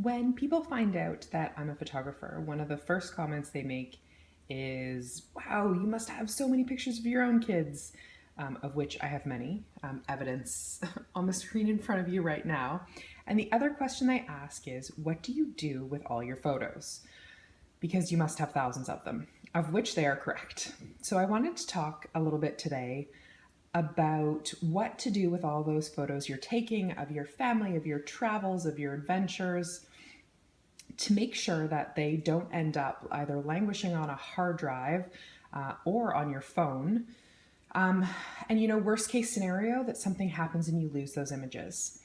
When people find out that I'm a photographer, one of the first comments they make is, wow, you must have so many pictures of your own kids, of which I have many, evidence on the screen in front of you right now. And the other question they ask is, what do you do with all your photos? Because you must have thousands of them, of which they are correct. So I wanted to talk a little bit today about what to do with all those photos you're taking of your family, of your travels, of your adventures, to make sure that they don't end up either languishing on a hard drive or on your phone. And worst case scenario, that something happens and you lose those images.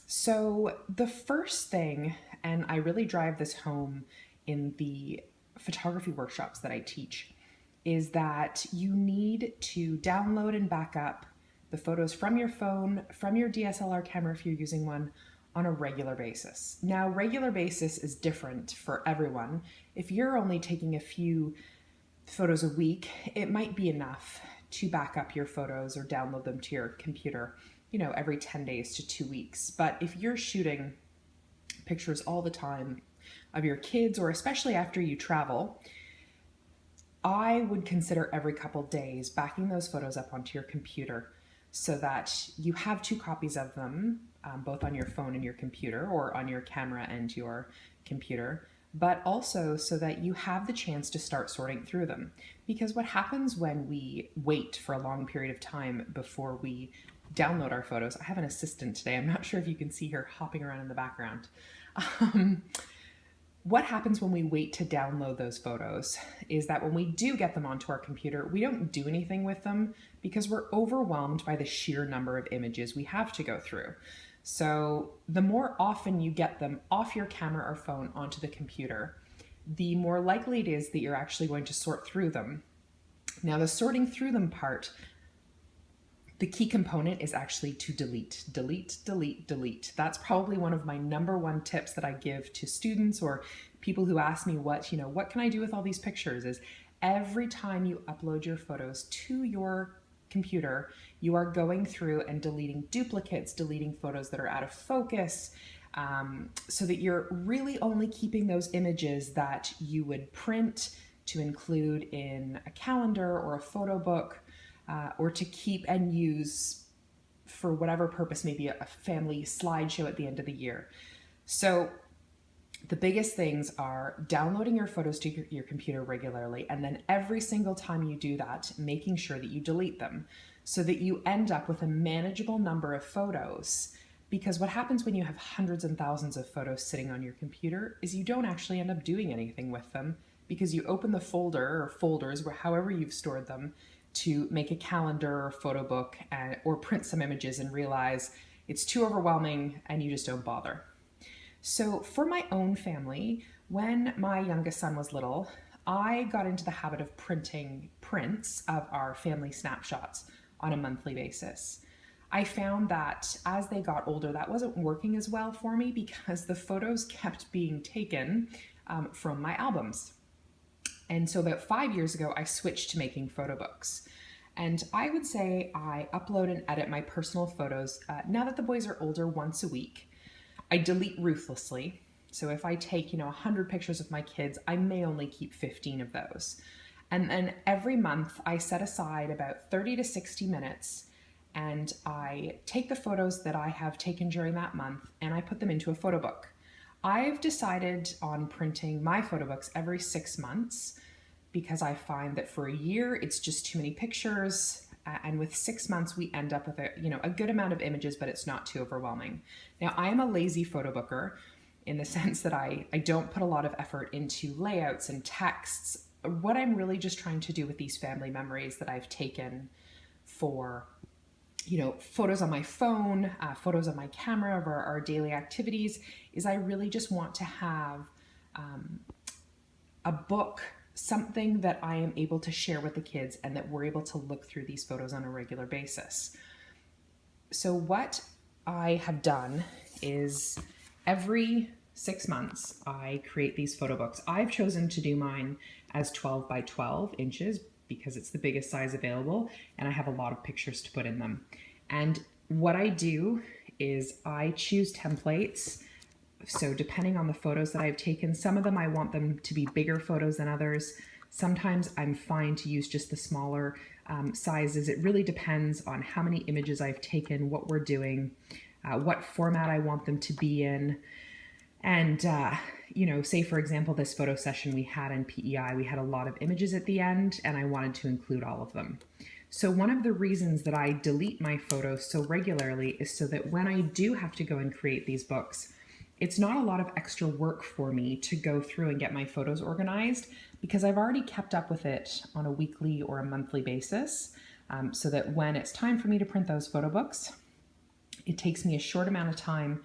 So the first thing, and I really drive this home in the photography workshops that I teach, is that you need to download and back up the photos from your phone, from your DSLR camera if you're using one, on a regular basis. Now, regular basis is different for everyone. If you're only taking a few photos a week, it might be enough to back up your photos or download them to your computer, every 10 days to 2 weeks. But if you're shooting pictures all the time of your kids, or especially after you travel, I would consider every couple days backing those photos up onto your computer so that you have 2 copies of them, both on your phone and your computer, or on your camera and your computer, but also so that you have the chance to start sorting through them. Because what happens when we wait for a long period of time before we download our photos, I have an assistant today, I'm not sure if you can see her hopping around in the background. What happens when we wait to download those photos is that when we do get them onto our computer, we don't do anything with them because we're overwhelmed by the sheer number of images we have to go through. So the more often you get them off your camera or phone onto the computer, the more likely it is that you're actually going to sort through them. Now, the sorting through them part, the key component is actually to delete, delete, delete, delete. That's probably one of my number one tips that I give to students or people who ask me what can I do with all these pictures, is every time you upload your photos to your computer, you are going through and deleting duplicates, deleting photos that are out of focus, so that you're really only keeping those images that you would print to include in a calendar or a photo book, or to keep and use for whatever purpose, maybe a family slideshow at the end of the year. So the biggest things are downloading your photos to your computer regularly, and then every single time you do that, making sure that you delete them so that you end up with a manageable number of photos. Because what happens when you have hundreds and thousands of photos sitting on your computer is you don't actually end up doing anything with them, because you open the folder or folders, however you've stored them, to make a calendar or photo book or print some images and realize it's too overwhelming and you just don't bother. So for my own family, when my youngest son was little, I got into the habit of printing prints of our family snapshots on a monthly basis. I found that as they got older, that wasn't working as well for me because the photos kept being taken from my albums. And so about 5 years ago, I switched to making photo books. And I would say I upload and edit my personal photos, now that the boys are older, once a week. I delete ruthlessly. So if I take, 100 pictures of my kids, I may only keep 15 of those. And then every month I set aside about 30 to 60 minutes and I take the photos that I have taken during that month and I put them into a photo book. I've decided on printing my photo books every 6 months because I find that for a year it's just too many pictures, and with 6 months we end up with a good amount of images, but it's not too overwhelming. Now, I am a lazy photo booker in the sense that I don't put a lot of effort into layouts and texts. What I'm really just trying to do with these family memories that I've taken for photos on my phone, photos on my camera of our daily activities, is I really just want to have a book, something that I am able to share with the kids and that we're able to look through these photos on a regular basis. So what I have done is every 6 months I create these photo books. I've chosen to do mine as 12 by 12 inches because it's the biggest size available and I have a lot of pictures to put in them. And what I do is I choose templates So depending on the photos that I've taken, some of them I want them to be bigger photos than others. Sometimes I'm fine to use just the smaller sizes. It really depends on how many images I've taken, what we're doing, what format I want them to be in. And, say for example, this photo session we had in PEI, we had a lot of images at the end and I wanted to include all of them. So one of the reasons that I delete my photos so regularly is so that when I do have to go and create these books, it's not a lot of extra work for me to go through and get my photos organized, because I've already kept up with it on a weekly or a monthly basis, so that when it's time for me to print those photo books, it takes me a short amount of time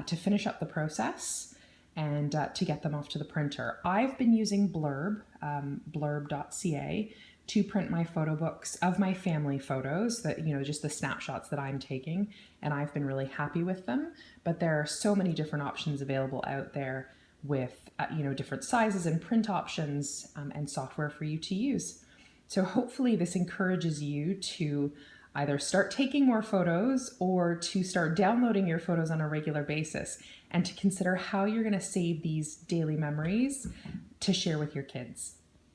to finish up the process and to get them off to the printer. I've been using blurb.ca to print my photo books of my family photos, that, just the snapshots that I'm taking, and I've been really happy with them. But there are so many different options available out there with different sizes and print options, and software for you to use. So hopefully this encourages you to either start taking more photos or to start downloading your photos on a regular basis, and to consider how you're going to save these daily memories to share with your kids.